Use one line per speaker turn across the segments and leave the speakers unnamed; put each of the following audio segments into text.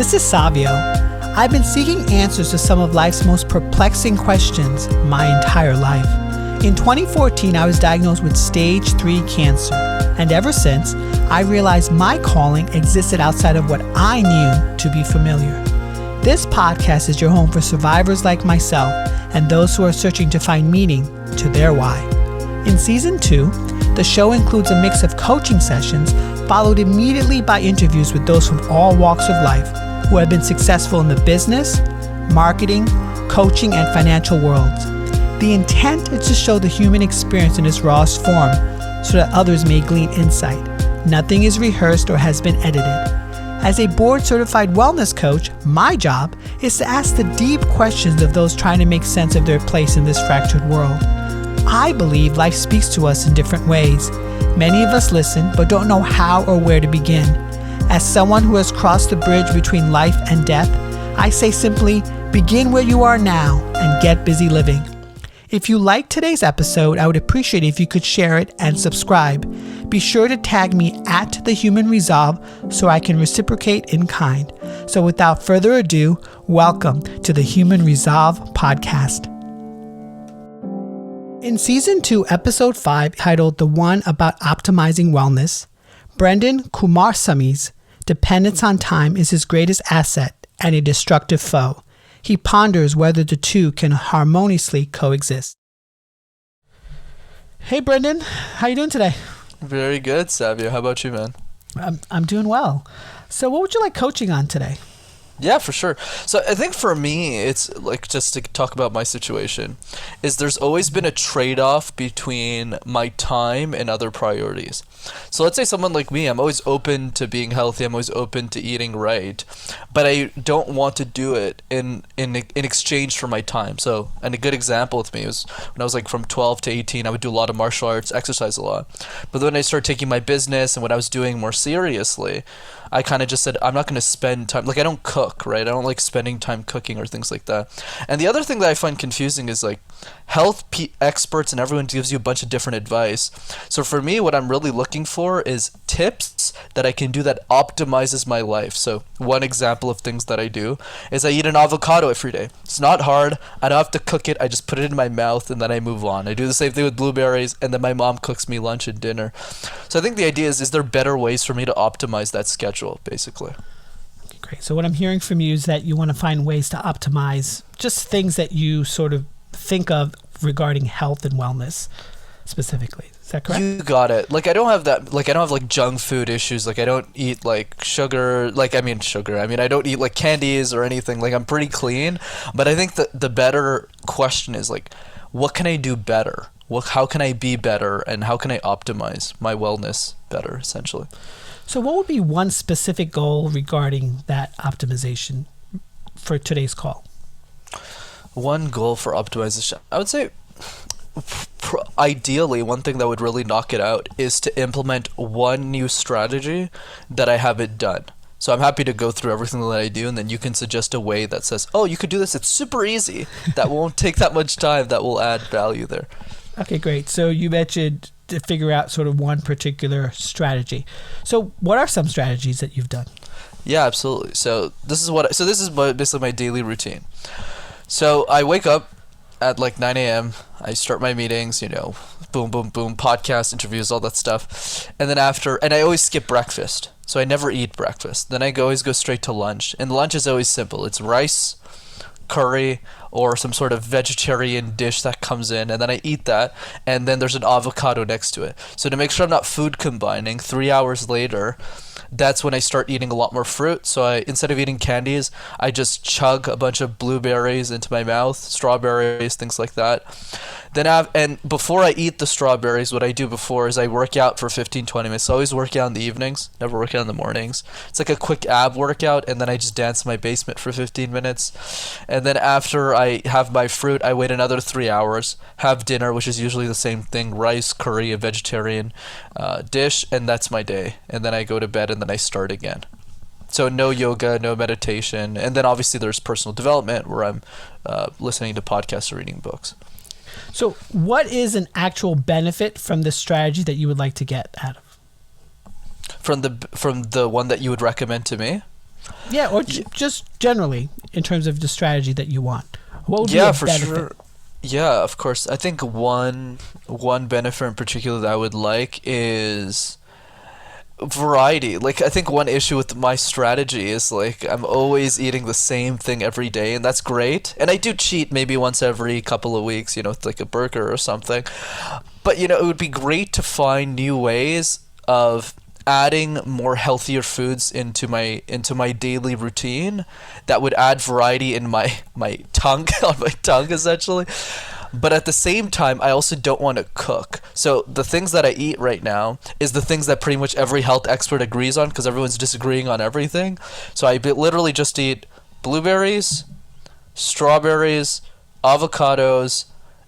This is Savio. I've been seeking answers to some of life's most perplexing questions my entire life. In 2014, I was diagnosed with stage 3 cancer, and ever since, I realized my calling existed outside of what I knew to be familiar. This podcast is your home for survivors like myself and those who are searching to find meaning to their why. In Season 2, the show includes a mix of coaching sessions followed immediately by interviews with those from all walks of life who have been successful in the business, marketing, coaching, and financial worlds. The intent is to show the human experience in its rawest form so that others may glean insight. Nothing is rehearsed or has been edited. As a board-certified wellness coach, my job is to ask the deep questions of those trying to make sense of their place in this fractured world. I believe life speaks to us in different ways. Many of us listen but don't know how or where to begin. As someone who has crossed the bridge between life and death, I say simply, begin where you are now and get busy living. If you liked today's episode, I would appreciate it if you could share it and subscribe. Be sure to tag me at The Human Resolve so I can reciprocate in kind. So without further ado, welcome to the Human Resolve podcast. In Season 2, Episode 5, titled The One About Optimizing Wellness, Brenden Kumarasamy's dependence on time is his greatest asset and a destructive foe. He ponders whether the two can harmoniously coexist. Hey, Brenden. How you doing today?
Very good, Savio. How about you, man?
I'm doing well. So what would you like coaching on today?
Yeah, for sure. So I think for me, it's like, just to talk about my situation, is there's always been a trade-off between my time and other priorities. So let's say someone like me, I'm always open to being healthy, I'm always open to eating right, but I don't want to do it in exchange for my time. So, and a good example with me was when I was like from 12 to 18, I would do a lot of martial arts, exercise a lot. But then I started taking my business and what I was doing more seriously, I kind of just said, I'm not going to spend time, like I don't cook, right? I don't like spending time cooking or things like that. And the other thing that I find confusing is like health experts and everyone gives you a bunch of different advice. So for me, what I'm really looking for is tips that I can do that optimizes my life. So one example of things that I do is I eat an avocado every day. It's not hard. I don't have to cook it. I just put it in my mouth and then I move on. I do the same thing with blueberries and then my mom cooks me lunch and dinner. So I think the idea is there better ways for me to optimize that schedule, basically?
Okay, great. So what I'm hearing from you is that you want to find ways to optimize just things that you sort of think of regarding health and wellness specifically. Is that correct?
You got it. Like I don't have like junk food issues. Like I don't eat like sugar. I don't eat like candies or anything. Like I'm pretty clean. But I think the better question is like, what can I do better? How can I be better? And how can I optimize my wellness better, essentially?
So what would be one specific goal regarding that optimization for today's call?
One goal for optimization, I would say ideally one thing that would really knock it out is to implement one new strategy that I haven't done. So I'm happy to go through everything that I do and then you can suggest a way that says, oh, you could do this, it's super easy, that won't take that much time, that will add value there. Okay, great.
So you mentioned to figure out sort of one particular strategy. So what are some strategies that you've done?
Yeah, absolutely. So this is basically my daily routine. So I wake up at like 9 a.m. I start my meetings, boom, boom, boom, podcast, interviews, all that stuff. And then and I always skip breakfast. So I never eat breakfast. Then I always go straight to lunch. And lunch is always simple. It's rice, curry, or some sort of vegetarian dish that comes in, and then I eat that, and then there's an avocado next to it. So to make sure I'm not food combining, 3 hours later, that's when I start eating a lot more fruit. So instead of eating candies, I just chug a bunch of blueberries into my mouth, strawberries, things like that. And before I eat the strawberries, what I do before is I work out for 15-20 minutes. I always work out in the evenings, never work out in the mornings. It's like a quick ab workout, and then I just dance in my basement for 15 minutes. And then after I have my fruit, I wait another 3 hours, have dinner, which is usually the same thing, rice, curry, a vegetarian dish, and that's my day. And then I go to bed, and then I start again. So no yoga, no meditation. And then obviously there's personal development where I'm listening to podcasts or reading books.
So what is an actual benefit from the strategy that you would like to get out of?
From the one that you would recommend to me?
Yeah, or just generally in terms of the strategy that you want. What would be
Yeah,
a
for
benefit?
sure. Yeah, of course. I think one benefit in particular that I would like is variety. Like, I think one issue with my strategy is like I'm always eating the same thing every day, and that's great. And I do cheat maybe once every couple of weeks, with like a burger or something. But it would be great to find new ways of adding more healthier foods into my daily routine that would add variety in my tongue on my tongue essentially. But at the same time, I also don't want to cook. So the things that I eat right now is the things that pretty much every health expert agrees on, because everyone's disagreeing on everything. So I literally just eat blueberries, strawberries, avocados,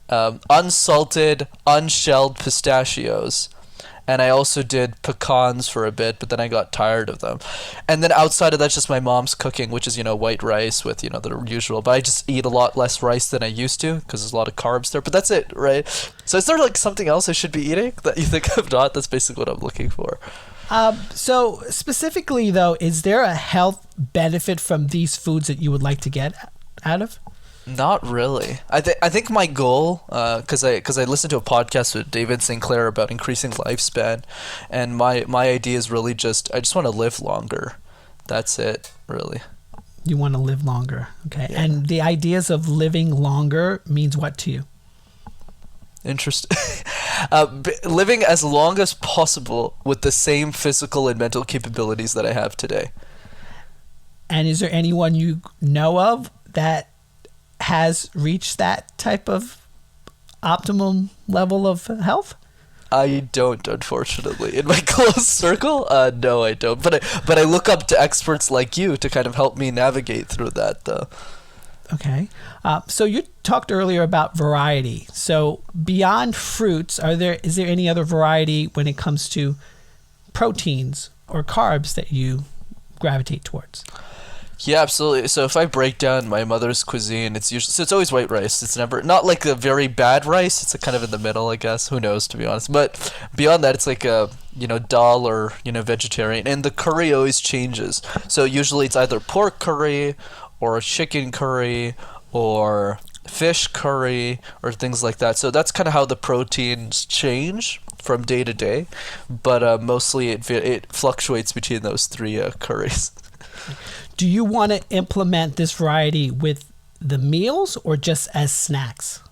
unsalted, unshelled pistachios. And I also did pecans for a bit, but then I got tired of them. And then outside of that, just my mom's cooking, which is, white rice with, the usual. But I just eat a lot less rice than I used to because there's a lot of carbs there. But that's it, right? So is there like something else I should be eating that you think I'm not? That's basically what I'm looking for.
So specifically, though, is there a health benefit from these foods that you would like to get out of?
Not really. I think my goal, because I listened to a podcast with David Sinclair about increasing lifespan, and my idea is really I just want to live longer. That's it, really.
You want to live longer, okay?
Yeah.
And the ideas of living longer means what to you?
Interesting. Living as long as possible with the same physical and mental capabilities that I have today.
And is there anyone you know of that has reached that type of optimum level of health?
I don't, unfortunately. In my close circle, no, I don't. But I look up to experts like you to kind of help me navigate through that, though.
Okay. So you talked earlier about variety. So beyond fruits, is there any other variety when it comes to proteins or carbs that you gravitate towards?
Yeah, absolutely. So if I break down my mother's cuisine, it's always white rice. It's never not like a very bad rice. It's kind of in the middle, I guess. Who knows, to be honest. But beyond that, it's like a dal or vegetarian, and the curry always changes. So usually it's either pork curry or chicken curry or fish curry or things like that. So that's kind of how the proteins change from day to day. But mostly it fluctuates between those three curries.
Do you want to implement this variety with the meals or just as snacks?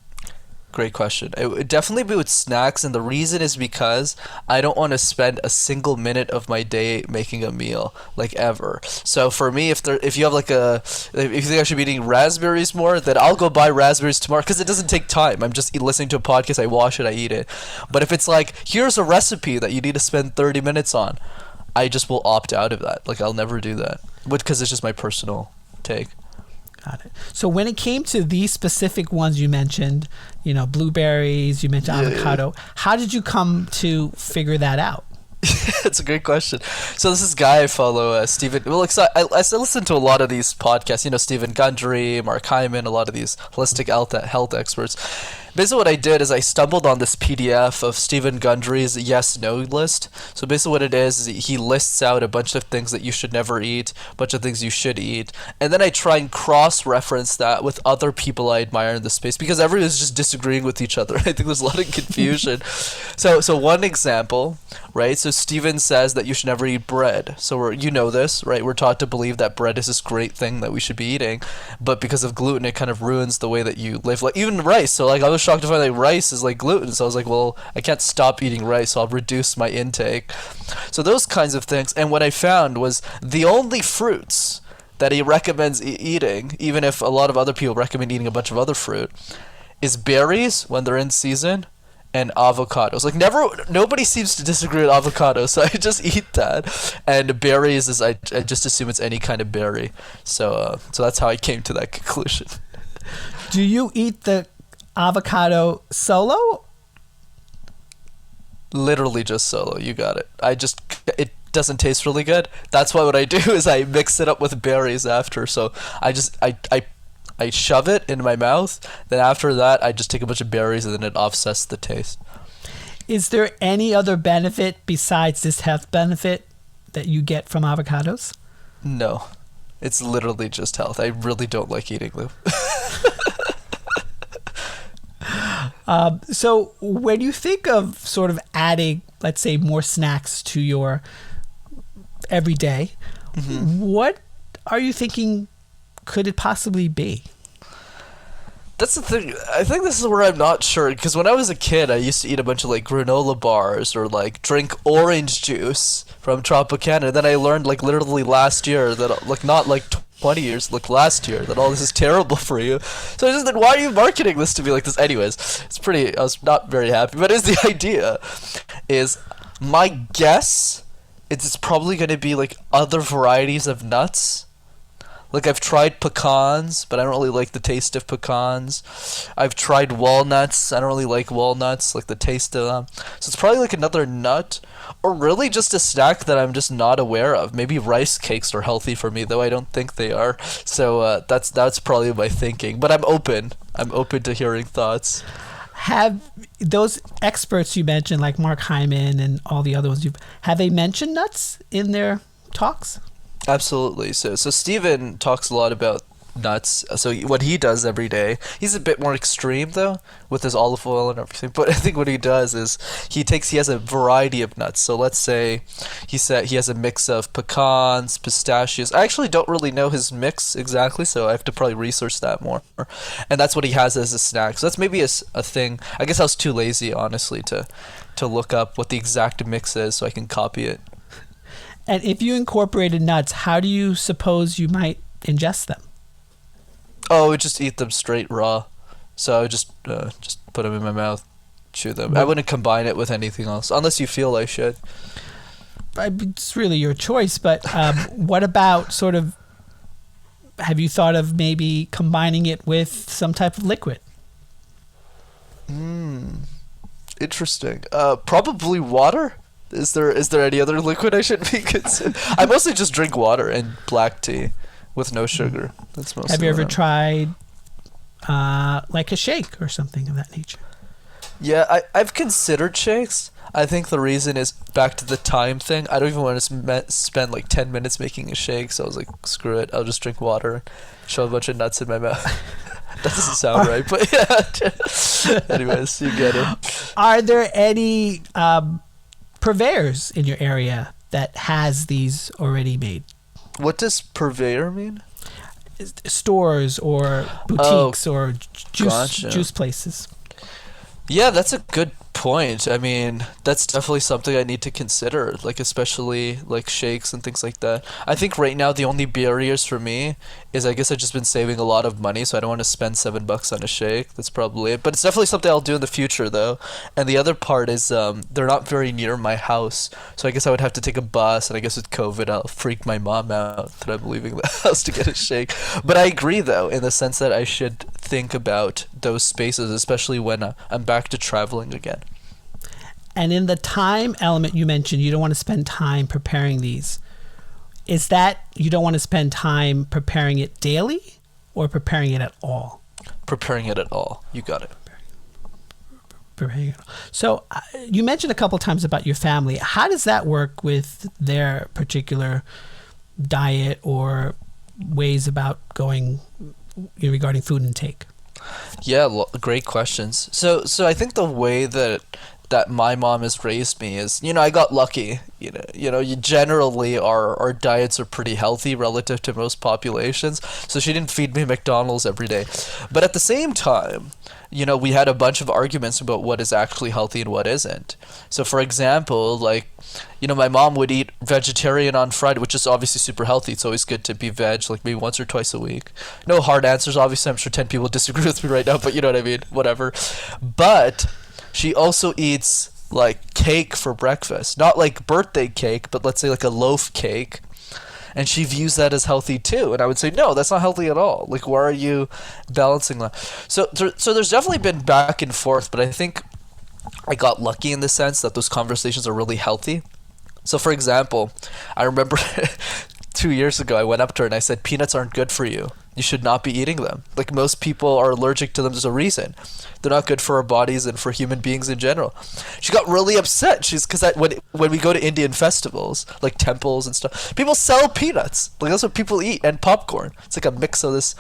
Great question. It would definitely be with snacks, and the reason is because I don't want to spend a single minute of my day making a meal, like ever. So for me, if you have if you think I should be eating raspberries more, then I'll go buy raspberries tomorrow because it doesn't take time. I'm just listening to a podcast, I wash it, I eat it. But if it's like, here's a recipe that you need to spend 30 minutes on, I just will opt out of that. Like, I'll never do that. Because it's just my personal take.
Got it. So when it came to these specific ones you mentioned, blueberries, you mentioned avocado, how did you come to figure that out?
That's a great question. So this guy I follow, Stephen. Well, I listen to a lot of these podcasts. Stephen Gundry, Mark Hyman, a lot of these holistic health experts. Basically, what I did is I stumbled on this PDF of Stephen Gundry's yes/no list. So basically, what it is he lists out a bunch of things that you should never eat, a bunch of things you should eat, and then I try and cross-reference that with other people I admire in the space because everyone's just disagreeing with each other. I think there's a lot of confusion. So one example, right? So Stephen says that you should never eat bread. So this, right? We're taught to believe that bread is this great thing that we should be eating, but because of gluten, it kind of ruins the way that you live. Like even rice. So I was shocked to find that rice is like gluten. So I was like, well, I can't stop eating rice, so I'll reduce my intake. So those kinds of things. And what I found was the only fruits that he recommends eating, even if a lot of other people recommend eating a bunch of other fruit, is berries when they're in season and avocados. Like nobody seems to disagree with avocados, so I just eat that. And berries is I just assume it's any kind of berry. So that's how I came to that conclusion.
Do you eat the avocado solo?
Literally just solo. You got it. It doesn't taste really good. That's why what I do is I mix it up with berries after. So I shove it in my mouth. Then after that, I just take a bunch of berries and then it offsets the taste.
Is there any other benefit besides this health benefit that you get from avocados?
No. It's literally just health. I really don't like eating them.
So when you think of sort of adding, let's say, more snacks to your everyday, what are you thinking could it possibly be?
That's the thing. I think this is where I'm not sure, because when I was a kid, I used to eat a bunch of like granola bars or like drink orange juice from Tropicana. Then I learned like literally last year that like not like 20 years, like last year, that all this is terrible for you. So I just said, why are you marketing this to me like this? Anyways, it's pretty. I was not very happy, but the idea is my guess. It's probably going to be like other varieties of nuts. Like I've tried pecans, but I don't really like the taste of pecans. I've tried walnuts. I don't really like walnuts, like the taste of them. So it's probably like another nut, or really just a snack that I'm just not aware of. Maybe rice cakes are healthy for me, though I don't think they are. So that's probably my thinking. But I'm open. I'm open to hearing thoughts.
Have those experts you mentioned, like Mark Hyman and all the other ones, have they mentioned nuts in their talks?
Absolutely. So Steven talks a lot about nuts. So what he does every day, he's a bit more extreme though with his olive oil and everything. But I think what he does is he has a variety of nuts. So let's say he has a mix of pecans, pistachios. I actually don't really know his mix exactly, so I have to probably research that more. And that's what he has as a snack. So that's maybe a thing. I guess I was too lazy, honestly, to look up what the exact mix is so I can copy it.
And if you incorporated nuts, how do you suppose you might ingest them?
Oh, I would just eat them straight raw. So I would just put them in my mouth, chew them. I wouldn't combine it with anything else, unless you feel I should.
It's really your choice, but what about sort of, have you thought of maybe combining it with some type of liquid?
Interesting. Probably water. Is there any other liquid I should be considering? I mostly just drink water and black tea with no sugar. That's mostly.
Have you ever tried like a shake or something of that nature?
Yeah, I've considered shakes. I think the reason is back to the time thing. I don't even want to spend like 10 minutes making a shake, so I was like, screw it. I'll just drink water and shove a bunch of nuts in my mouth. That doesn't sound right, but yeah. Anyways, you get it.
Are there any purveyors in your area that has these already made?
What does purveyor mean?
Stores or boutiques or
gotcha.
Juice places.
Yeah, that's a good point. I mean, that's definitely something I need to consider, like especially like shakes and things like that. I think right now the only barriers for me is I guess I've just been saving a lot of money, so I don't want to spend $7 on a shake. That's probably it. But it's definitely something I'll do in the future though. And the other part is they're not very near my house, so I guess I would have to take a bus, and I guess with COVID I'll freak my mom out that I'm leaving the house to get a shake. But I agree though, in the sense that I should think about those spaces, especially when I'm back to traveling again.
And in the time element you mentioned, you don't want to spend time preparing these. Is that you don't want to spend time preparing it daily or preparing it at all?
Preparing it at all. You got it.
Preparing it. So you mentioned a couple times about your family. How does that work with their particular diet or ways about going regarding food intake?
Yeah, great questions. So I think the way that my mom has raised me is, I got lucky. You generally our diets are pretty healthy relative to most populations. So she didn't feed me McDonald's every day. But at the same time, we had a bunch of arguments about what is actually healthy and what isn't. So for example, like, my mom would eat vegetarian on Friday, which is obviously super healthy. It's always good to be veg, like maybe once or twice a week. No hard answers, obviously. I'm sure 10 people disagree with me right now, but you know what I mean? Whatever. But she also eats like cake for breakfast. Not like birthday cake, but let's say like a loaf cake. And she views that as healthy too. And I would say, no, that's not healthy at all. Like, why are you balancing that? So there's definitely been back and forth, but I think I got lucky in the sense that those conversations are really healthy. So for example, I remember 2 years ago, I went up to her and I said, peanuts aren't good for you. you should not be eating them. Like, most people are allergic to them. There's a reason. They're not good for our bodies and for human beings in general. She got really upset. Because when we go to Indian festivals, like temples and stuff, people sell peanuts. Like, that's what people eat, and popcorn. It's like a mix of this.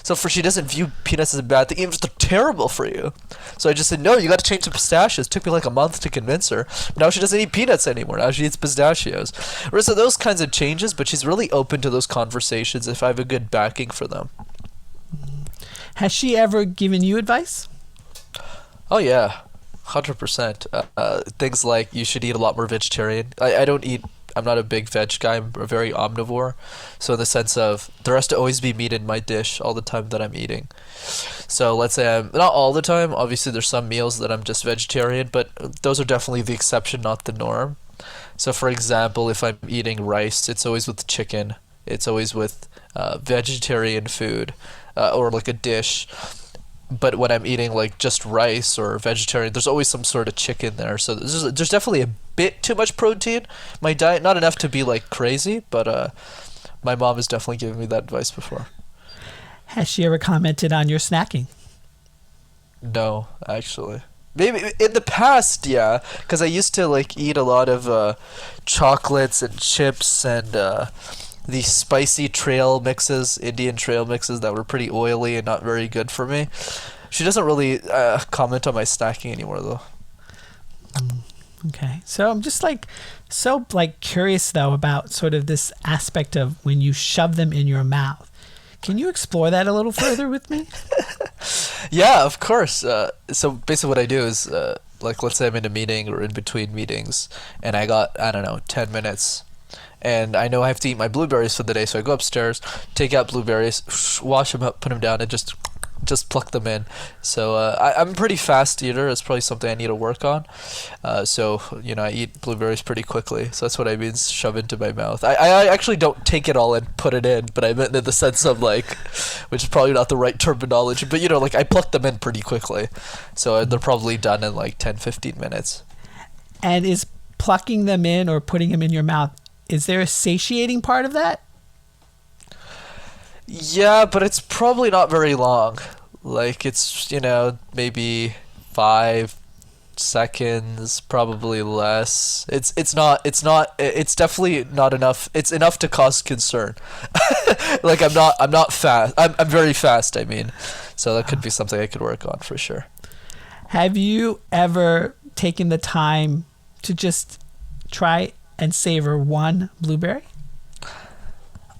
So she doesn't view peanuts as a bad thing, even if they're terrible for you. So I just said, no, you got to change to pistachios. It took me like a month to convince her. Now she doesn't eat peanuts anymore. Now she eats pistachios. So those kinds of changes, but she's really open to those conversations if I have a good backing for them.
Has she ever given you advice?
Oh yeah, 100%. Things like you should eat a lot more vegetarian. I don't eat. I'm not a big veg guy. I'm a very omnivore. So in the sense of there has to always be meat in my dish all the time that I'm eating. So let's say I'm not all the time. Obviously, there's some meals that I'm just vegetarian, but those are definitely the exception, not the norm. So for example, if I'm eating rice, it's always with chicken. It's always with vegetarian food or like a dish. But when I'm eating like just rice or vegetarian, there's always some sort of chicken there. So there's definitely a bit too much protein. My diet, not enough to be like crazy, but my mom has definitely given me that advice before.
Has she ever commented on your snacking?
No, actually. Maybe in the past, yeah, because I used to like eat a lot of chocolates and chips and these spicy trail mixes, Indian trail mixes that were pretty oily and not very good for me. She doesn't really comment on my snacking anymore, though.
Okay, so I'm just curious though about sort of this aspect of when you shove them in your mouth. Can you explore that a little further with me?
Yeah, of course. So basically what I do is, like, let's say I'm in a meeting or in between meetings, and I got, 10 minutes. And I know I have to eat my blueberries for the day, so I go upstairs, take out blueberries, wash them up, put them down, and just pluck them in. So I'm a pretty fast eater. It's probably something I need to work on. So I eat blueberries pretty quickly. So that's what I mean, shove into my mouth. I actually don't take it all and put it in, but I meant in the sense of like, which is probably not the right terminology, but like I pluck them in pretty quickly. So they're probably done in like 10-15 minutes.
And is plucking them in or putting them in your mouth, is there a satiating part of that?
Yeah, but it's probably not very long. Like, it's, maybe 5 seconds, probably less. It's definitely not enough. It's enough to cause concern. Like, I'm not fast. I'm very fast, I mean. So that could be something I could work on for sure.
Have you ever taken the time to just try and savor one blueberry?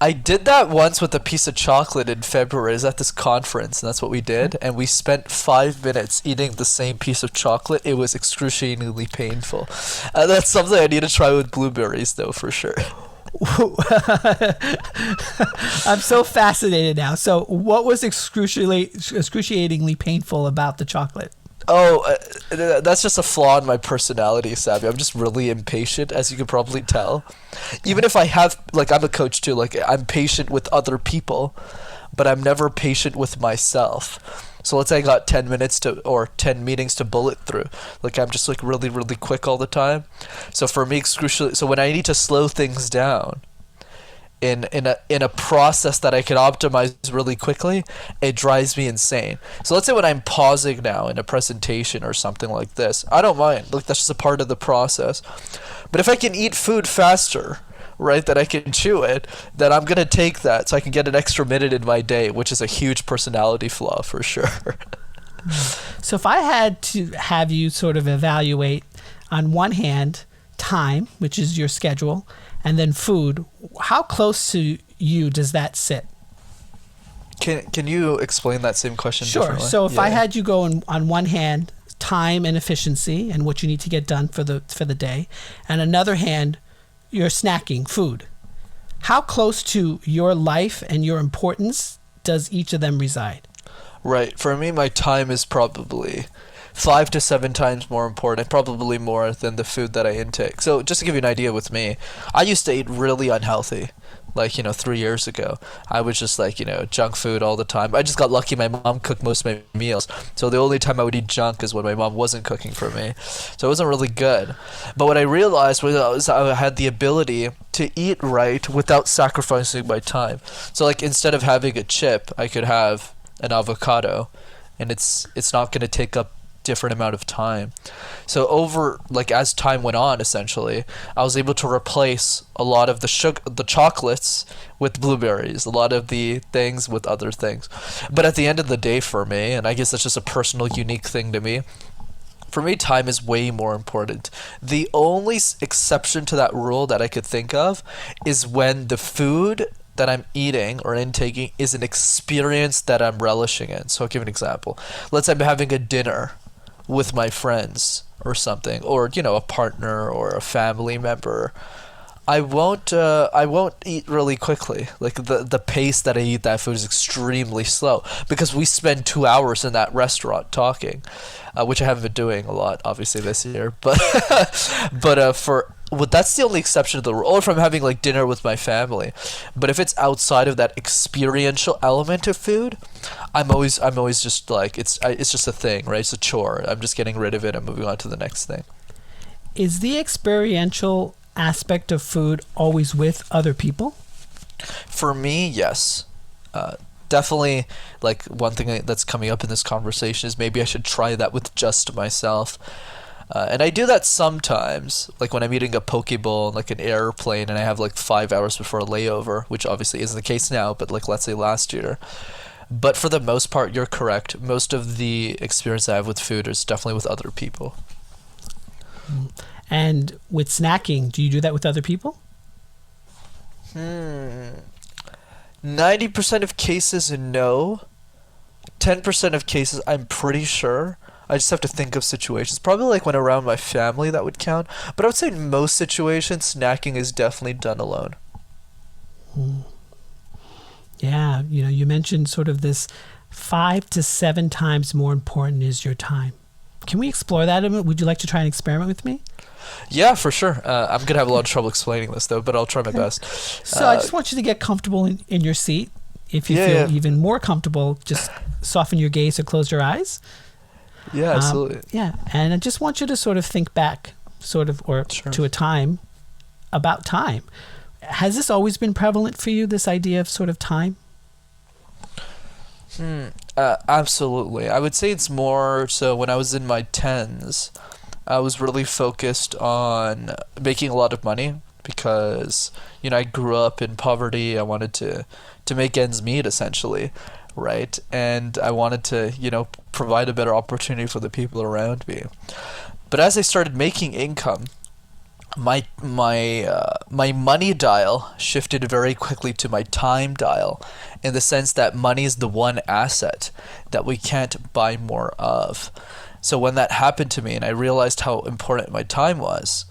I did that once with a piece of chocolate in February. I was at this conference, and that's what we did. And we spent 5 minutes eating the same piece of chocolate. It was excruciatingly painful. That's something I need to try with blueberries, though, for sure.
I'm so fascinated now. So what was excruciatingly painful about the chocolate?
Oh, that's just a flaw in my personality, Savvy. I'm just really impatient, as you can probably tell. Even if I have, like, I'm a coach too, like, I'm patient with other people, but I'm never patient with myself. So let's say I got 10 minutes or 10 meetings to bullet through. Like, I'm just, like, really, really quick all the time. So for me, so when I need to slow things down, in a process that I could optimize really quickly, it drives me insane. So let's say when I'm pausing now in a presentation or something like this, I don't mind. Look, that's just a part of the process. But if I can eat food faster, right, that I can chew it, then I'm going to take that so I can get an extra minute in my day, which is a huge personality flaw for sure.
So if I had to have you sort of evaluate, on one hand, time, which is your schedule, and then food, how close to you does that sit?
Can you explain that same question
Sure.
differently?
So if I had you go on one hand, time and efficiency and what you need to get done for the day, and another hand, your snacking, food. How close to your life and your importance does each of them reside?
Right. For me, my time is probably 5 to 7 times more important, probably more than the food that I intake. So just to give you an idea with me, I used to eat really unhealthy. Like, 3 years ago, I was just like, junk food all the time. I just got lucky my mom cooked most of my meals. So the only time I would eat junk is when my mom wasn't cooking for me. So it wasn't really good. But what I realized was I had the ability to eat right without sacrificing my time. So like instead of having a chip, I could have an avocado, and it's not going to take up different amount of time. So over like as time went on, essentially, I was able to replace a lot of the chocolates with blueberries, a lot of the things with other things. But at the end of the day, for me, and I guess that's just a personal unique thing to me, for me, time is way more important. The only exception to that rule that I could think of is when the food that I'm eating or intaking is an experience that I'm relishing in. So I'll give an example. Let's say I'm having a dinner with my friends or something, or a partner or a family member. I won't eat really quickly. Like the pace that I eat that food is extremely slow because we spend 2 hours in that restaurant talking, which I haven't been doing a lot obviously this year. But that's the only exception to the rule. Or if I'm having like dinner with my family, but if it's outside of that experiential element of food, I'm always just like it's just a thing, right? It's a chore. I'm just getting rid of it and moving on to the next thing.
Is the experiential aspect of food always with other people?
For me, yes. Definitely, like one thing that's coming up in this conversation is maybe I should try that with just myself. And I do that sometimes, like when I'm eating a poke bowl on like an airplane and I have like 5 hours before a layover, which obviously isn't the case now, but like let's say last year. But for the most part, you're correct. Most of the experience I have with food is definitely with other people.
And with snacking, do you do that with other people?
90% of cases, no. 10% of cases, I'm pretty sure. I just have to think of situations. Probably like when around my family, that would count. But I would say in most situations, snacking is definitely done alone.
Yeah, you mentioned sort of this 5 to 7 times more important is your time. Can we explore that a bit? Would you like to try an experiment with me?
Yeah, for sure. I'm going to have a lot of trouble explaining this, though, but I'll try my best.
So I just want you to get comfortable in your seat. If you feel even more comfortable, just soften your gaze or close your eyes.
Yeah, absolutely.
Yeah, and I just want you to sort of think back, sure. To a time, about time. Has this always been prevalent for you, this idea of sort of time?
Absolutely. I would say it's more so when I was in my 10s, I was really focused on making a lot of money because, I grew up in poverty. I wanted to make ends meet, essentially, right? And I wanted to, provide a better opportunity for the people around me. But as I started making income, my money dial shifted very quickly to my time dial, in the sense that money is the one asset that we can't buy more of. So when that happened to me and I realized how important my time was,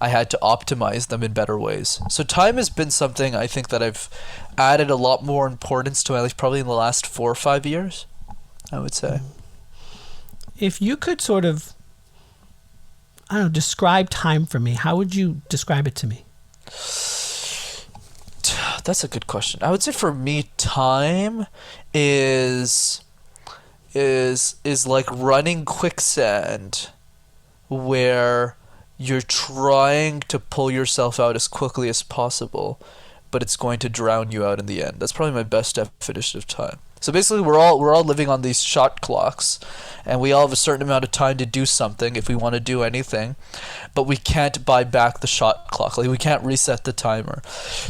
I had to optimize them in better ways. So time has been something I think that I've added a lot more importance to my life probably in the last 4 or 5 years, I would say.
If you could sort of, describe time for me, how would you describe it to me?
That's a good question. I would say for me, time is like running quicksand, where you're trying to pull yourself out as quickly as possible, but it's going to drown you out in the end. That's probably my best definition of time. So basically, we're all living on these shot clocks, and we all have a certain amount of time to do something if we want to do anything, but we can't buy back the shot clock. Like, we can't reset the timer.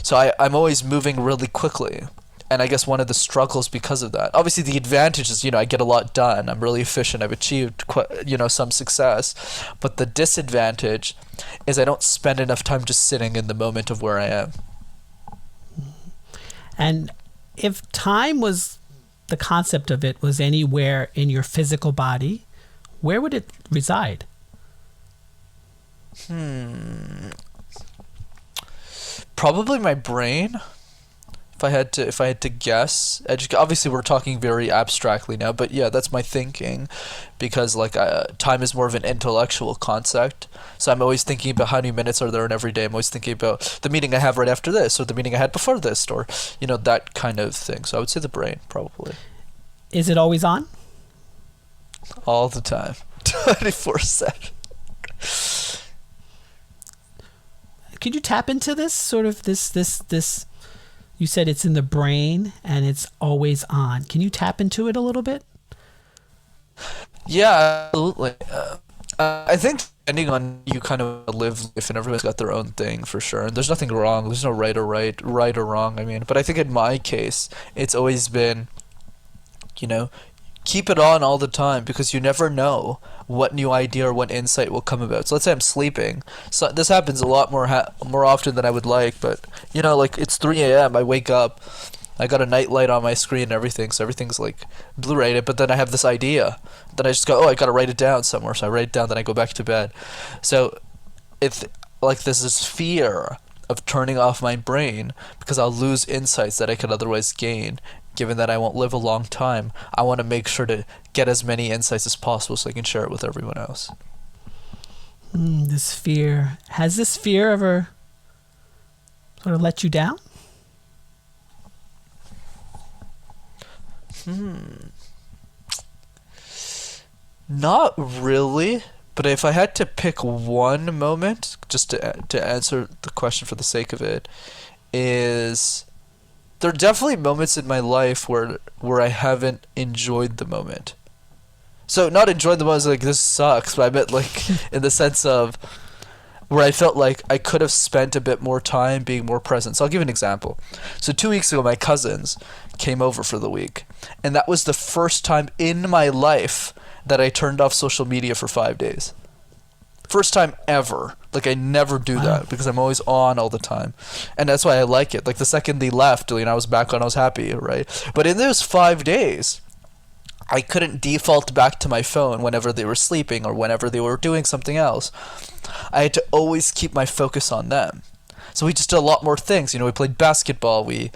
So I'm always moving really quickly, and I guess one of the struggles because of that. Obviously, the advantage is, I get a lot done. I'm really efficient. I've achieved some success, but the disadvantage is I don't spend enough time just sitting in the moment of where I am.
And if time was, the concept of it was anywhere in your physical body, where would it reside?
Probably my brain. if I had to guess, obviously we're talking very abstractly now, but yeah, that's my thinking, because like time is more of an intellectual concept. So I'm always thinking about how many minutes are there in every day. I'm always thinking about the meeting I have right after this, or the meeting I had before this, or that kind of thing. So I would say the brain, probably.
Is it always on?
All the time, 24/7.
Could you tap into this sort of this? You said it's in the brain and it's always on. Can you tap into it a little bit?
Yeah, absolutely. I think depending on you kind of live life, and everyone's got their own thing for sure. And there's nothing wrong. There's no right or wrong. I mean, but I think in my case, it's always been, keep it on all the time, because you never know what new idea or what insight will come about. So let's say I'm sleeping. So this happens a lot more often than I would like, but like it's 3 a.m. I wake up, I got a night light on my screen and everything, so everything's like blue rated, but then I have this idea. Then I just go, oh, I gotta write it down somewhere. So I write it down, then I go back to bed. So it's like there's this fear of turning off my brain because I'll lose insights that I could otherwise gain. Given that I won't live a long time, I want to make sure to get as many insights as possible so I can share it with everyone else.
This fear. Has this fear ever sort of let you down?
Not really, but if I had to pick one moment, just to answer the question for the sake of it, is there are definitely moments in my life where I haven't enjoyed the moment. So not enjoyed the moment like this sucks, but I meant like in the sense of where I felt like I could have spent a bit more time being more present. So I'll give an example. So 2 weeks ago, my cousins came over for the week, and that was the first time in my life that I turned off social media for 5 days. First time ever. Like, I never do that because I'm always on all the time. And that's why I like it. Like, the second they left, I was back on, I was happy, right? But in those 5 days, I couldn't default back to my phone whenever they were sleeping or whenever they were doing something else. I had to always keep my focus on them. So we just did a lot more things. We played basketball. We,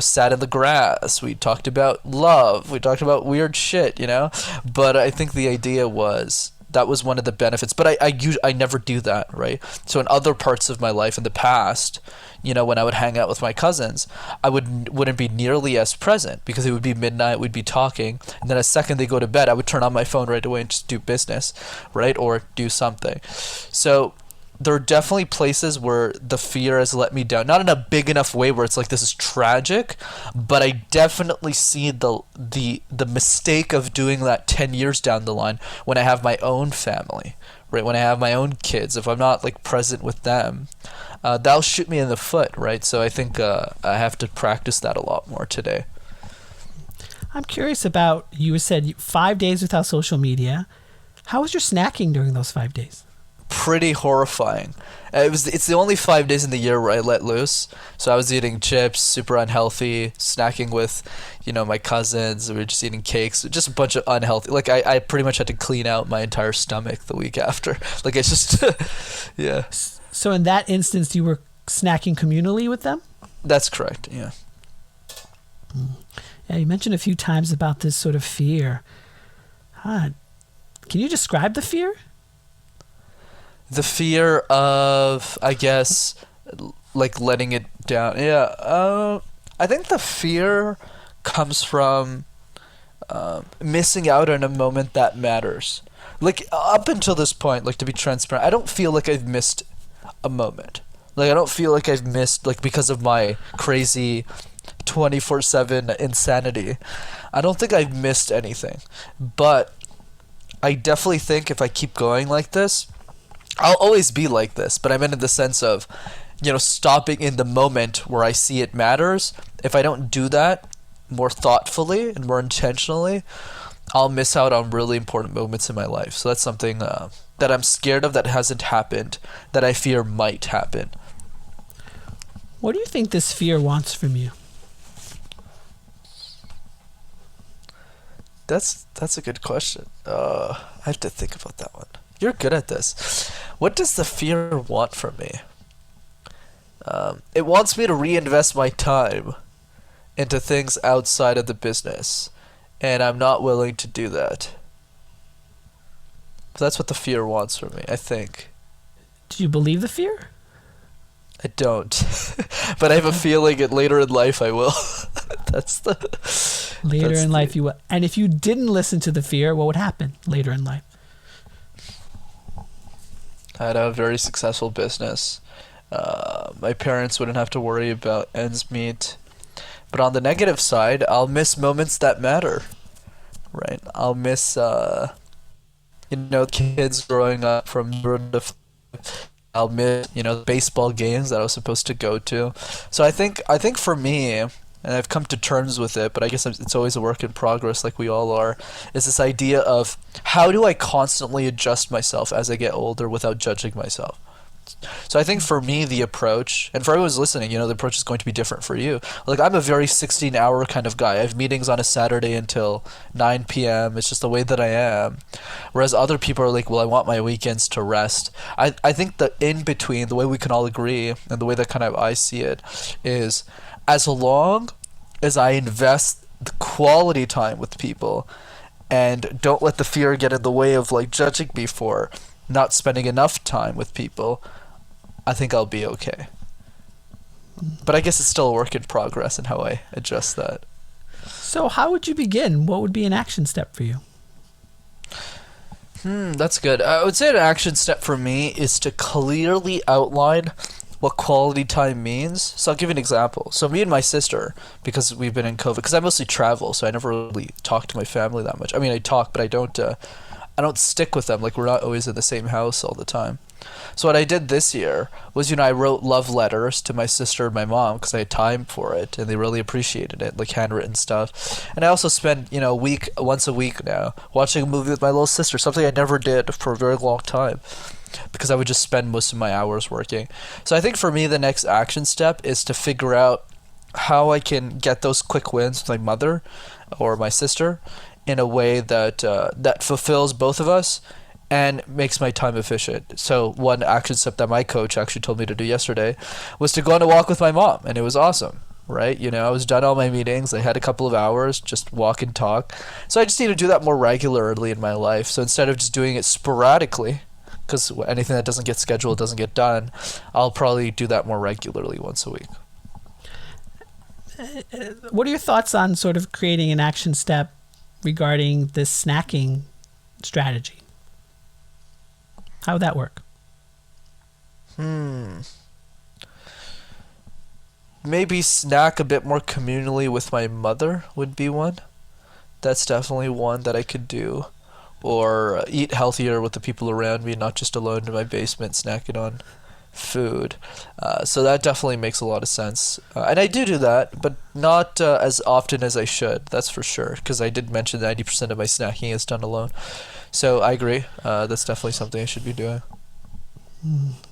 sat in the grass. We talked about love. We talked about weird shit, But I think the idea was that was one of the benefits. But I never do that, right? So in other parts of my life in the past, when I would hang out with my cousins, I wouldn't be nearly as present because it would be midnight, we'd be talking, and then the second they go to bed, I would turn on my phone right away and just do business, right? Or do something. So there are definitely places where the fear has let me down. Not in a big enough way where it's like this is tragic, but I definitely see the mistake of doing that 10 years down the line when I have my own family, right? When I have my own kids, if I'm not like present with them, that'll shoot me in the foot, right? So I think I have to practice that a lot more today.
I'm curious about, you said 5 days without social media. How was your snacking during those 5 days?
Pretty horrifying. It's the only 5 days in the year where I let loose. So I was eating chips, super unhealthy, snacking with, my cousins. We were just eating cakes, just a bunch of unhealthy. Like I pretty much had to clean out my entire stomach the week after. Like it's just, yeah.
So in that instance, you were snacking communally with them?
That's correct. Yeah.
Yeah, you mentioned a few times about this sort of fear. Can you describe the fear?
The fear of, I guess, like letting it down. Yeah. I think the fear comes from missing out on a moment that matters. Like up until this point, like to be transparent, I don't feel like I've missed a moment. Like I don't feel like I've missed, like because of my crazy 24/7 insanity, I don't think I've missed anything. But I definitely think if I keep going like this, I'll always be like this. But I meant in the sense of, stopping in the moment where I see it matters. If I don't do that more thoughtfully and more intentionally, I'll miss out on really important moments in my life. So that's something that I'm scared of that hasn't happened, that I fear might happen.
What do you think this fear wants from you?
That's a good question. I have to think about that one. You're good at this. What does the fear want from me? It wants me to reinvest my time into things outside of the business, and I'm not willing to do that. So that's what the fear wants from me, I think.
Do you believe the fear?
I don't. But I have a feeling that later in life I will. That's the...
Later in life you will. And if you didn't listen to the fear, what would happen later in life?
I'd have a very successful business. My parents wouldn't have to worry about ends meet. But on the negative side, I'll miss moments that matter. Right? I'll miss, kids growing up from I'll miss, the baseball games that I was supposed to go to. So I think for me, and I've come to terms with it, but I guess it's always a work in progress, like we all are, is this idea of how do I constantly adjust myself as I get older without judging myself? So I think for me, the approach, and for everyone who's listening, the approach is going to be different for you. Like, I'm a very 16-hour kind of guy. I have meetings on a Saturday until 9 p.m. It's just the way that I am. Whereas other people are like, well, I want my weekends to rest. I think the in-between, the way we can all agree, and the way that kind of I see it, is as long as I invest the quality time with people and don't let the fear get in the way of, like, judging me for not spending enough time with people, I think I'll be okay. But I guess it's still a work in progress in how I adjust that.
So how would you begin? What would be an action step for you?
That's good. I would say an action step for me is to clearly outline what quality time means. So I'll give you an example. So me and my sister, because we've been in COVID, because I mostly travel, so I never really talk to my family that much. I mean, I talk, but I don't stick with them. Like, we're not always in the same house all the time. So what I did this year was, I wrote love letters to my sister and my mom because I had time for it, and they really appreciated it, like handwritten stuff. And I also spend, once a week now, watching a movie with my little sister, something I never did for a very long time because I would just spend most of my hours working. So I think for me, the next action step is to figure out how I can get those quick wins with my mother or my sister in a way that that fulfills both of us and makes my time efficient. So one action step that my coach actually told me to do yesterday was to go on a walk with my mom, and it was awesome, right? I was done all my meetings. I had a couple of hours, just walk and talk. So I just need to do that more regularly in my life. So instead of just doing it sporadically, because anything that doesn't get scheduled doesn't get done, I'll probably do that more regularly once a week.
What are your thoughts on sort of creating an action step regarding this snacking strategy? How would that work?
Maybe snack a bit more communally with my mother would be one. That's definitely one that I could do. Or eat healthier with the people around me, not just alone in my basement snacking on food. So that definitely makes a lot of sense. And I do that, but not as often as I should, that's for sure, because I did mention 90% of my snacking is done alone. So I agree. That's definitely something I should be doing.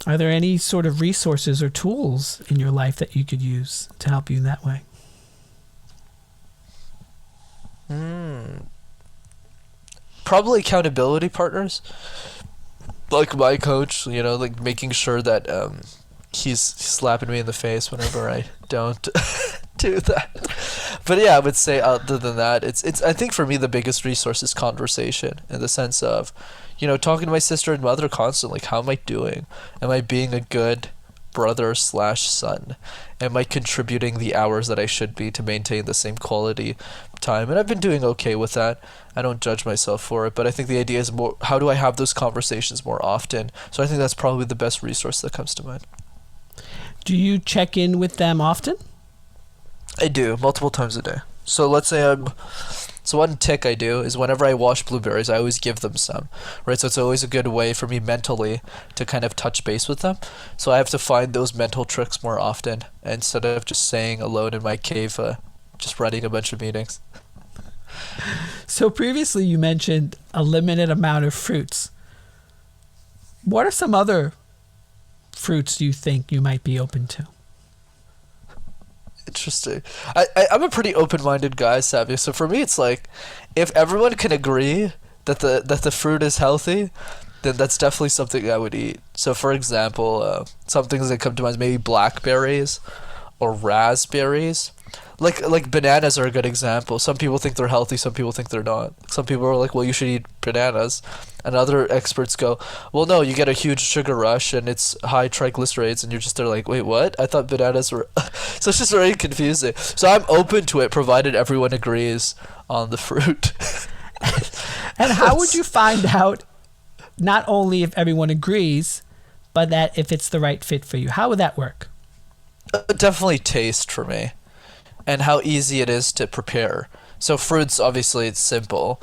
Are there any sort of resources or tools in your life that you could use to help you in that way?
Probably accountability partners. Like my coach, like making sure that he's slapping me in the face whenever I don't do that. But yeah, I would say other than that, it's I think for me the biggest resource is conversation, in the sense of, talking to my sister and mother constantly. Like, how am I doing? Am I being a good brother/son? Am I contributing the hours that I should be to maintain the same quality time? And I've been doing okay with that. I don't judge myself for it, but I think the idea is more, how do I have those conversations more often? So I think that's probably the best resource that comes to mind.
Do you check in with them often?
I do, multiple times a day. So let's say so one tick I do is whenever I wash blueberries, I always give them some, right? So it's always a good way for me mentally to kind of touch base with them. So I have to find those mental tricks more often instead of just staying alone in my cave, just running a bunch of meetings.
So previously you mentioned a limited amount of fruits. What are some other fruits you think you might be open to?
Interesting. I'm a pretty open-minded guy, Savvy. So for me, it's like, if everyone can agree that the fruit is healthy, then that's definitely something I would eat. So for example, some things that come to mind is maybe blackberries or raspberries. Like bananas are a good example. Some people think they're healthy, some people think they're not. Some people are like, well, you should eat bananas. And other experts go, well, no, you get a huge sugar rush and it's high triglycerides, and you're just there like, wait, what? I thought bananas were... So it's just very confusing. So I'm open to it, provided everyone agrees on the fruit.
And how would you find out not only if everyone agrees, but that if it's the right fit for you? How would that work?
Definitely taste for me, and how easy it is to prepare. So fruits, obviously, it's simple.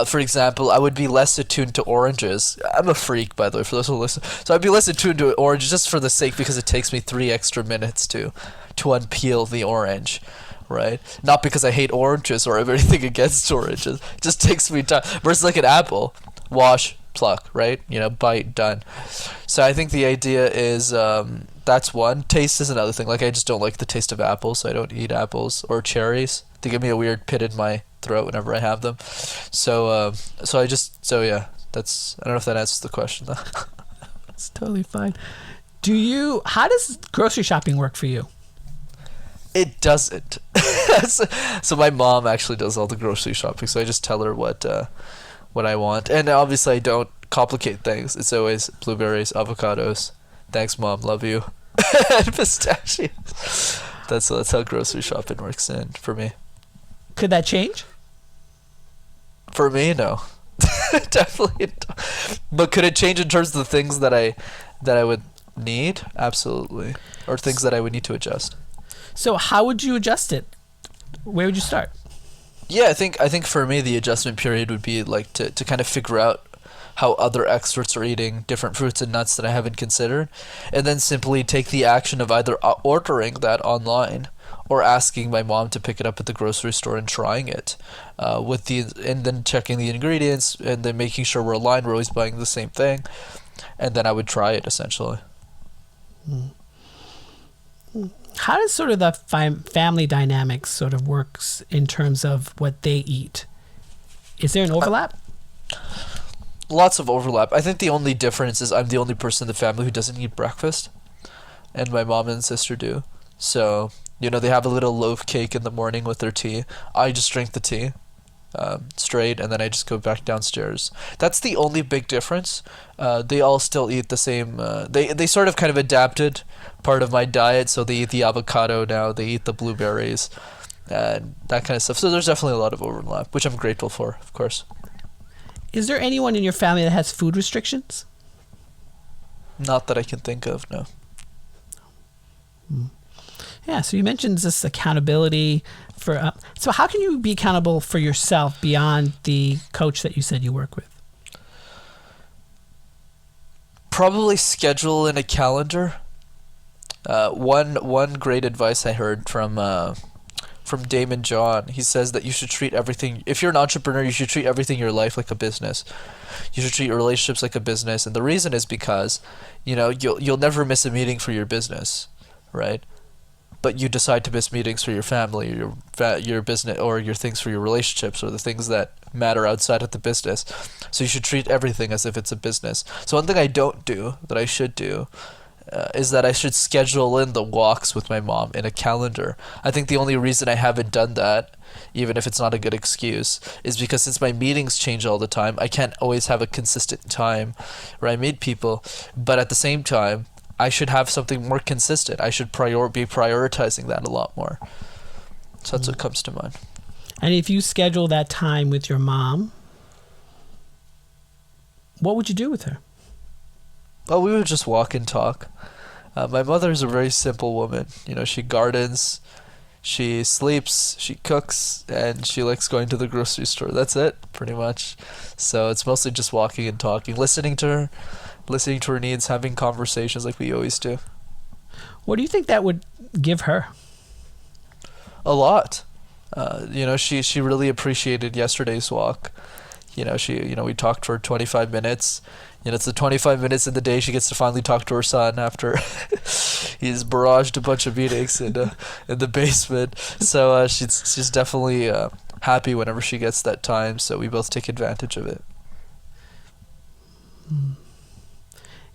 For example, I would be less attuned to oranges. I'm a freak, by the way, for those who listen. So I'd be less attuned to oranges just for the sake, because it takes me 3 extra minutes to unpeel the orange, right? Not because I hate oranges or have anything against oranges. It just takes me time. Versus like an apple, wash, pluck, right? Bite, done. So I think the idea is that's one. Taste is another thing. Like, I just don't like the taste of apples, so I don't eat apples or cherries. They give me a weird pit in my throat whenever I have them. So yeah, that's, I don't know if that answers the question though.
It's totally fine. How does grocery shopping work for you?
It doesn't. So my mom actually does all the grocery shopping, so I just tell her what I want. And obviously I don't complicate things. It's always blueberries, avocados. Thanks, Mom, love you. And pistachios. That's how grocery shopping works for me.
Could that change?
For me, no. Definitely not. But could it change in terms of the things that I would need? Absolutely. Or things that I would need to adjust.
So how would you adjust it? Where would you start?
Yeah, I think for me the adjustment period would be like to kind of figure out how other experts are eating different fruits and nuts that I haven't considered, and then simply take the action of either ordering that online or asking my mom to pick it up at the grocery store and trying it, and then checking the ingredients and then making sure we're aligned. We're always buying the same thing, and then I would try it essentially.
How does sort of the family dynamics sort of works in terms of what they eat? Is there an overlap?
Lots of overlap. I think the only difference is I'm the only person in the family who doesn't eat breakfast, and my mom and sister do. So, they have a little loaf cake in the morning with their tea. I just drink the tea straight, and then I just go back downstairs. That's the only big difference. They all still eat the same. They sort of kind of adapted part of my diet, so they eat the avocado now. They eat the blueberries, and that kind of stuff. So there's definitely a lot of overlap, which I'm grateful for, of course.
Is there anyone in your family that has food restrictions?
Not that I can think of, no.
Yeah, so you mentioned this accountability for... so how can you be accountable for yourself beyond the coach that you said you work with?
Probably schedule in a calendar. One great advice I heard from Damon John. He says that you should treat everything, if you're an entrepreneur, you should treat everything in your life like a business. You should treat your relationships like a business, and the reason is because you'll never miss a meeting for your business, right? But you decide to miss meetings for your family, or your business, or your things for your relationships, or the things that matter outside of the business. So you should treat everything as if it's a business. So one thing I don't do that I should do is that I should schedule in the walks with my mom in a calendar. I think the only reason I haven't done that, even if it's not a good excuse, is because since my meetings change all the time, I can't always have a consistent time where I meet people. But at the same time, I should have something more consistent. I should be prioritizing that a lot more. So that's what comes to mind.
And if you schedule that time with your mom, what would you do with her?
Oh, we would just walk and talk. My mother is a very simple woman. She gardens, she sleeps, she cooks, and she likes going to the grocery store. That's it, pretty much. So it's mostly just walking and talking, listening to her needs, having conversations like we always do.
What do you think that would give her?
A lot. She really appreciated yesterday's walk. We talked for 25 minutes. It's the 25 minutes in the day she gets to finally talk to her son after he's barraged a bunch of meetings in the basement. So she's definitely happy whenever she gets that time. So we both take advantage of it.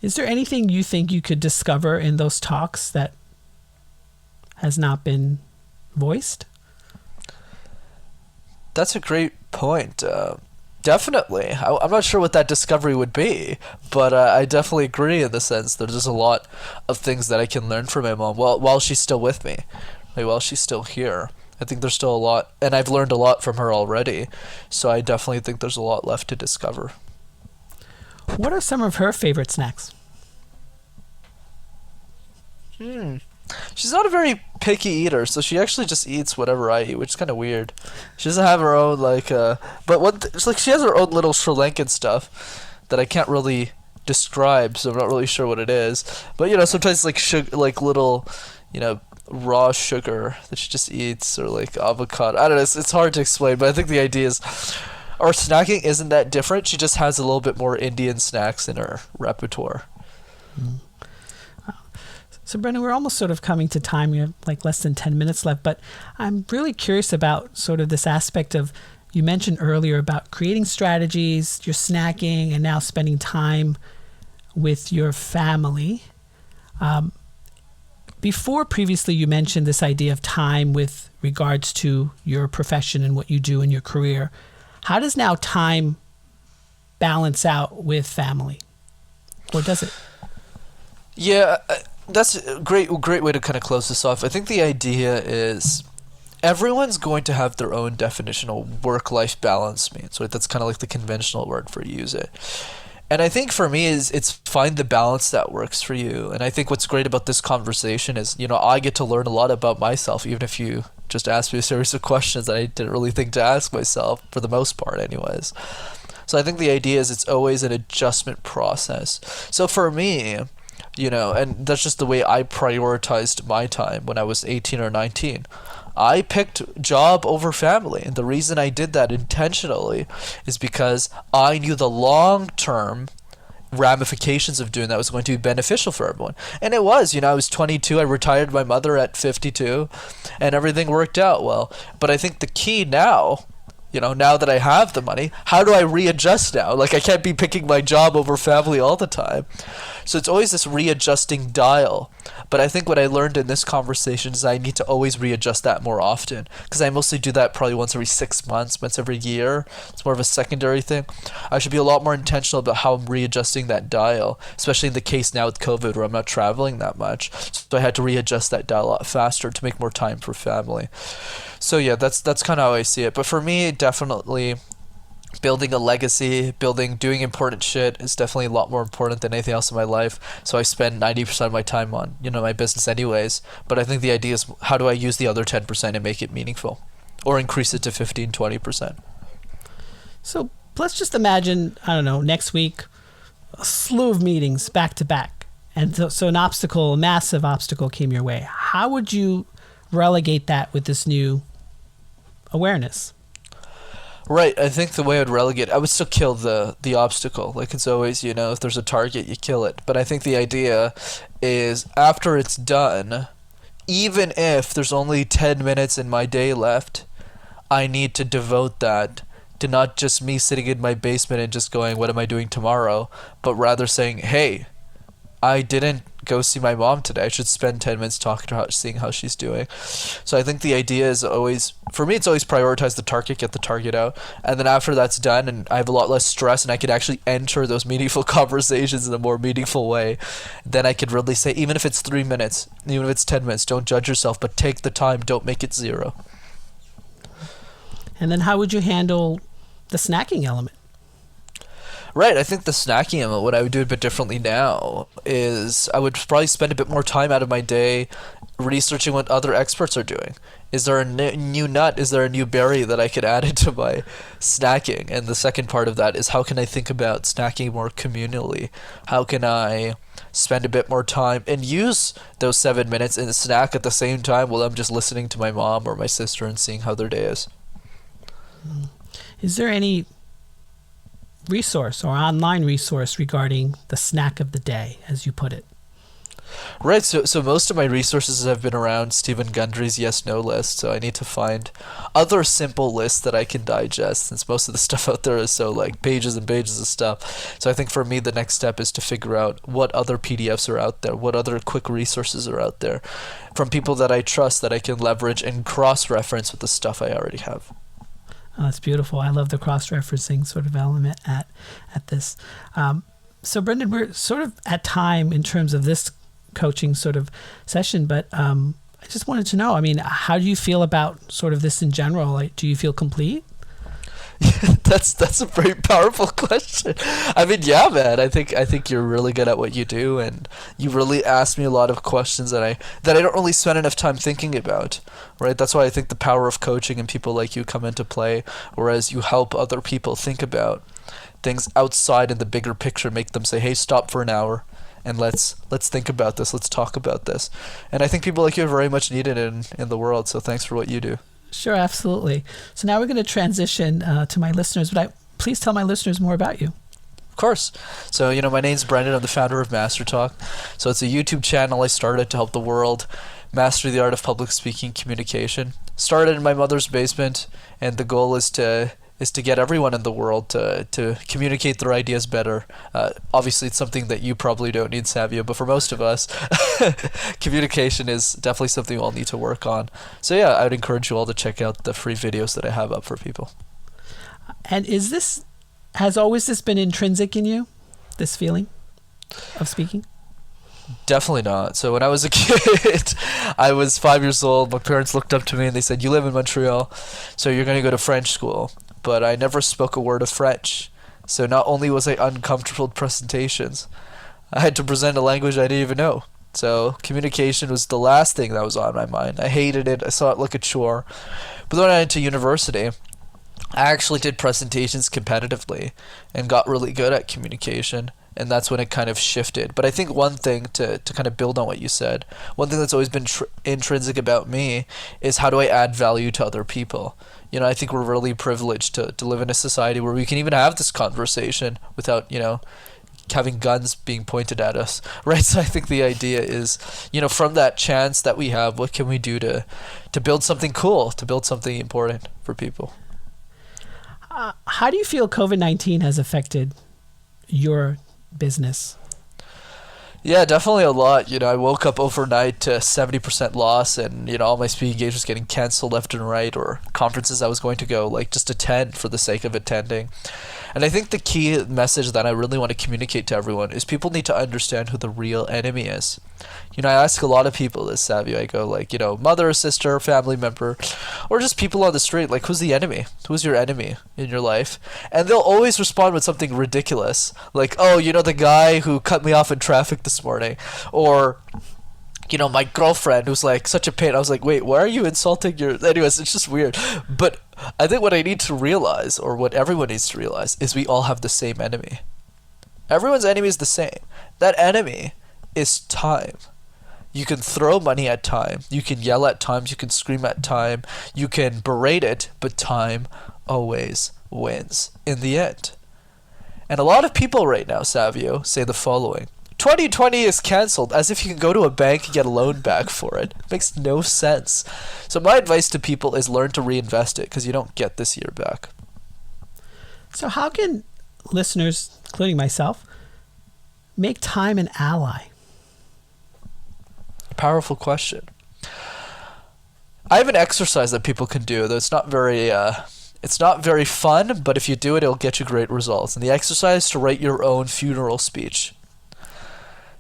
Is there anything you think you could discover in those talks that has not been voiced?
That's a great point. Definitely. I'm not sure what that discovery would be, but I definitely agree in the sense that there's a lot of things that I can learn from my mom while she's still with me, like while she's still here. I think there's still a lot, and I've learned a lot from her already, so I definitely think there's a lot left to discover.
What are some of her favorite snacks?
She's not a very picky eater, so she actually just eats whatever I eat, which is kind of weird. She doesn't have her own it's like she has her own little Sri Lankan stuff that I can't really describe, so I'm not really sure what it is. But sometimes like sugar, like little, raw sugar that she just eats, or like avocado. I don't know. It's hard to explain, but I think the idea is our snacking isn't that different. She just has a little bit more Indian snacks in her repertoire.
So, Brenden, we're almost sort of coming to time. We have like less than 10 minutes left, but I'm really curious about sort of this aspect of, you mentioned earlier about creating strategies, your snacking, and now spending time with your family. Before, previously, you mentioned this idea of time with regards to your profession and what you do in your career. How does now time balance out with family? Or does it?
Yeah, that's a great way to kind of close this off. I think the idea is everyone's going to have their own definition of work-life balance means, right? That's kind of like the conventional word for use it. And I think for me it's find the balance that works for you. And I think what's great about this conversation is, I get to learn a lot about myself, even if you just asked me a series of questions that I didn't really think to ask myself, for the most part anyways. So I think the idea is it's always an adjustment process. So for me, and that's just the way I prioritized my time when I was 18 or 19. I picked job over family. And the reason I did that intentionally is because I knew the long-term ramifications of doing that was going to be beneficial for everyone. And it was. I was 22. I retired my mother at 52. And everything worked out well. But I think the key now, now that I have the money, how do I readjust now? Like, I can't be picking my job over family all the time. So it's always this readjusting dial. But I think what I learned in this conversation is I need to always readjust that more often, because I mostly do that probably once every 6 months, once every year. It's more of a secondary thing. I should be a lot more intentional about how I'm readjusting that dial, especially in the case now with COVID where I'm not traveling that much. So I had to readjust that dial a lot faster to make more time for family. So yeah, that's kind of how I see it. But for me, definitely building a legacy, doing important shit is definitely a lot more important than anything else in my life. So I spend 90% of my time on, my business anyways. But I think the idea is, how do I use the other 10% and make it meaningful, or increase it to 15, 20%?
So let's just imagine, I don't know, next week, a slew of meetings back to back. And so a massive obstacle came your way. How would you relegate that with this new awareness?
Right, I think the way I'd relegate, I would still kill the obstacle. Like, it's always, if there's a target, you kill it. But I think the idea is, after it's done, even if there's only 10 minutes in my day left, I need to devote that to not just me sitting in my basement and just going, what am I doing tomorrow? But rather saying, hey, I didn't go see my mom today. I should spend 10 minutes talking to her, seeing how she's doing. So I think the idea is always, for me, it's always prioritize the target, get the target out. And then after that's done and I have a lot less stress and I could actually enter those meaningful conversations in a more meaningful way, then I could really say, even if it's 3 minutes, even if it's 10 minutes, don't judge yourself, but take the time, don't make it 0.
And then how would you handle the snacking element?
Right, I think the snacking element, what I would do a bit differently now is I would probably spend a bit more time out of my day researching what other experts are doing. Is there a new nut? Is there a new berry that I could add into my snacking? And the second part of that is, how can I think about snacking more communally? How can I spend a bit more time and use those 7 minutes and snack at the same time while I'm just listening to my mom or my sister and seeing how their day is?
Is there any resource or online resource regarding the snack of the day, as you put it?
Right, so most of my resources have been around Stephen Gundry's yes no list, so I need to find other simple lists that I can digest, since most of the stuff out there is so like pages and pages of stuff. So I think for me the next step is to figure out what other PDFs are out there, what other quick resources are out there from people that I trust that I can leverage and cross-reference with the stuff I already have.
Oh, that's beautiful. I love the cross-referencing sort of element at this. So Brenden, we're sort of at time in terms of this coaching sort of session, but I just wanted to know, I mean, how do you feel about sort of this in general? Like, do you feel complete?
That's a very powerful question. I mean, yeah, man. I think you're really good at what you do, and you really ask me a lot of questions that I don't really spend enough time thinking about. Right? That's why I think the power of coaching and people like you come into play, whereas you help other people think about things outside in the bigger picture, make them say, "Hey, stop for an hour and let's think about this. Let's talk about this." And I think people like you are very much needed in the world. So thanks for what you do.
Sure, absolutely. So now we're going to transition to my listeners, but please tell my listeners more about you.
Of course. So, my name's Brenden. I'm the founder of Master Talk. So it's a YouTube channel I started to help the world master the art of public speaking communication. Started in my mother's basement, and the goal is to get everyone in the world to communicate their ideas better. Obviously, it's something that you probably don't need, Savio, but for most of us, communication is definitely something we all need to work on. So yeah, I would encourage you all to check out the free videos that I have up for people.
And has always this been intrinsic in you, this feeling of speaking?
Definitely not. So when I was a kid, I was 5 years old. My parents looked up to me and they said, "You live in Montreal, so you're going to go to French school." But I never spoke a word of French. So not only was I uncomfortable with presentations, I had to present a language I didn't even know. So communication was the last thing that was on my mind. I hated it. I saw it like a chore. But then when I went to university, I actually did presentations competitively and got really good at communication. And that's when it kind of shifted. But I think one thing to kind of build on what you said, one thing that's always been intrinsic about me is how do I add value to other people? I think we're really privileged to live in a society where we can even have this conversation without, having guns being pointed at us, right? So I think the idea is, from that chance that we have, what can we do to build something cool, to build something important for people?
How do you feel COVID-19 has affected your business?
Yeah, definitely a lot. I woke up overnight to 70% loss, and all my speaking engagements getting canceled left and right, or conferences I was going to go just attend for the sake of attending. And I think the key message that I really want to communicate to everyone is people need to understand who the real enemy is. I ask a lot of people this, Savio. I go mother, sister, family member, or just people on the street, who's the enemy? Who's your enemy in your life? And they'll always respond with something ridiculous, like, "Oh, the guy who cut me off in traffic this morning," or my girlfriend who's such a pain. I was like, wait, why are you insulting your... Anyways, it's just weird. But I think what I need to realize, or what everyone needs to realize, is we all have the same enemy. Everyone's enemy is the same. That enemy is time. You can throw money at time. You can yell at times. You can scream at time. You can berate it, but time always wins in the end. And a lot of people right now, Savio, say the following: 2020 is cancelled, as if you can go to a bank and get a loan back for it. It makes no sense. So my advice to people is learn to reinvest it, because you don't get this year back.
So how can listeners, including myself, make time an ally?
Powerful question. I have an exercise that people can do, though it's not very fun, but if you do it, it'll get you great results. And the exercise is to write your own funeral speech.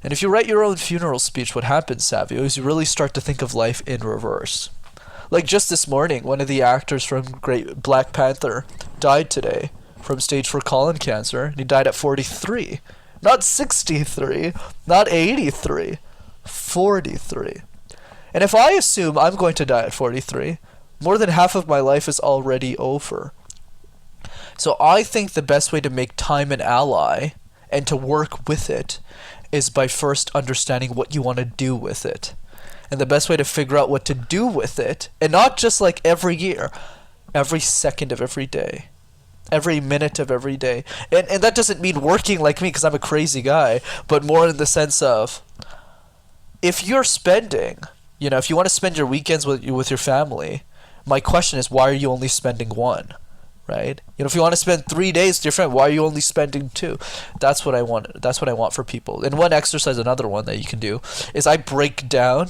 And if you write your own funeral speech, what happens, Savio, is you really start to think of life in reverse. Like just this morning, one of the actors from Great Black Panther died today from stage 4 colon cancer, and he died at 43. Not 63, not 83, 43. And if I assume I'm going to die at 43, more than half of my life is already over. So I think the best way to make time an ally and to work with it is by first understanding what you want to do with it. And the best way to figure out what to do with it, and not just every year, every second of every day, every minute of every day. And that doesn't mean working like me, because I'm a crazy guy, but more in the sense of if you're spending, if you want to spend your weekends with your family, my question is, why are you only spending one? Right? If you want to spend 3 days with your friend, why are you only spending two? That's what I want. That's what I want for people. And one exercise, another one that you can do, is I break down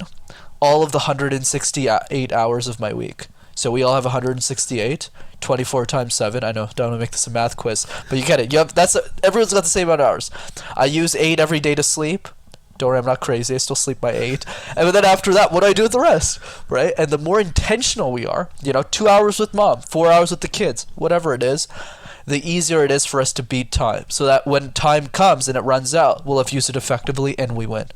all of the 168 hours of my week. So we all have 168, 24 times 7. I know, don't want to make this a math quiz, but you get it. Everyone's got the same amount of hours. I use 8 every day to sleep. Don't worry, I'm not crazy. I still sleep by 8. And then after that, what do I do with the rest? Right? And the more intentional we are, 2 hours with mom, 4 hours with the kids, whatever it is, the easier it is for us to beat time. So that when time comes and it runs out, we'll have used it effectively and we win.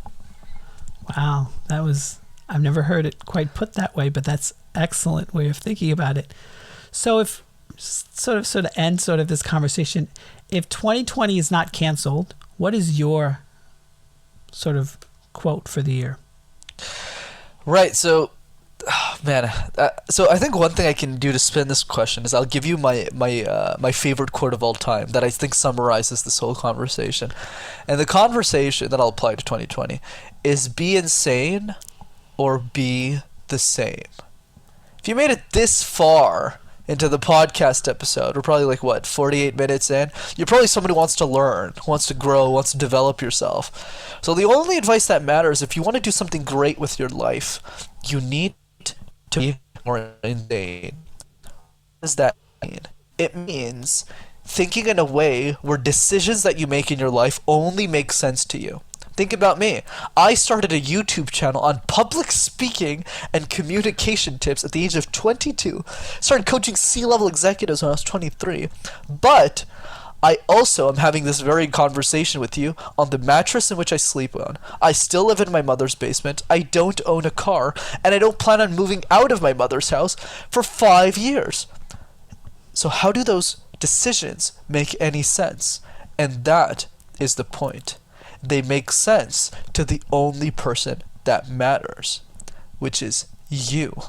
Wow, I've never heard it quite put that way, but that's excellent way of thinking about it. So if sort of end this conversation, if 2020 is not canceled, what is your sort of quote for the year?
Right. So, so I think one thing I can do to spin this question is I'll give you my favorite quote of all time that I think summarizes this whole conversation. And the conversation that I'll apply to 2020 is be insane or be the same. If you made it this far into the podcast episode, we're probably 48 minutes in, you're probably somebody who wants to learn, wants to grow, wants to develop yourself. So the only advice that matters, if you want to do something great with your life, you need to be more insane. What does that mean? It means thinking in a way where decisions that you make in your life only make sense to you. Think about me. I started a YouTube channel on public speaking and communication tips at the age of 22. Started coaching C-level executives when I was 23. But I also am having this very conversation with you on the mattress in which I sleep on. I still live in my mother's basement. I don't own a car. And I don't plan on moving out of my mother's house for 5 years. So how do those decisions make any sense? And that is the point. They make sense to the only person that matters, which is you.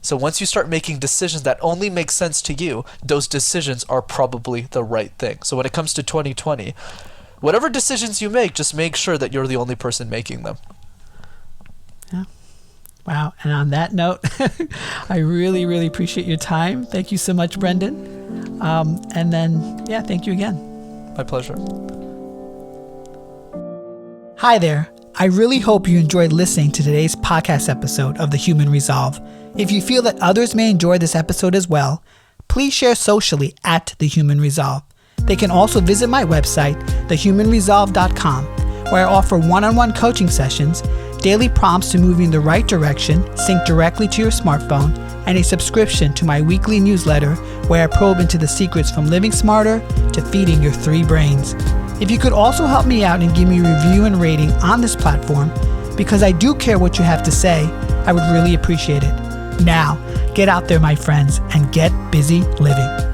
So once you start making decisions that only make sense to you, those decisions are probably the right thing. So when it comes to 2020, whatever decisions you make, just make sure that you're the only person making them.
Yeah. Wow. And on that note, I really, really appreciate your time. Thank you so much, Brenden. And then, thank you again.
My pleasure.
Hi there. I really hope you enjoyed listening to today's podcast episode of The Human Resolve. If you feel that others may enjoy this episode as well, please share socially at The Human Resolve. They can also visit my website, thehumanresolve.com, where I offer one-on-one coaching sessions, daily prompts to move you in the right direction, sync directly to your smartphone, and a subscription to my weekly newsletter where I probe into the secrets from living smarter to feeding your 3 brains. If you could also help me out and give me a review and rating on this platform, because I do care what you have to say, I would really appreciate it. Now, get out there, my friends, and get busy living.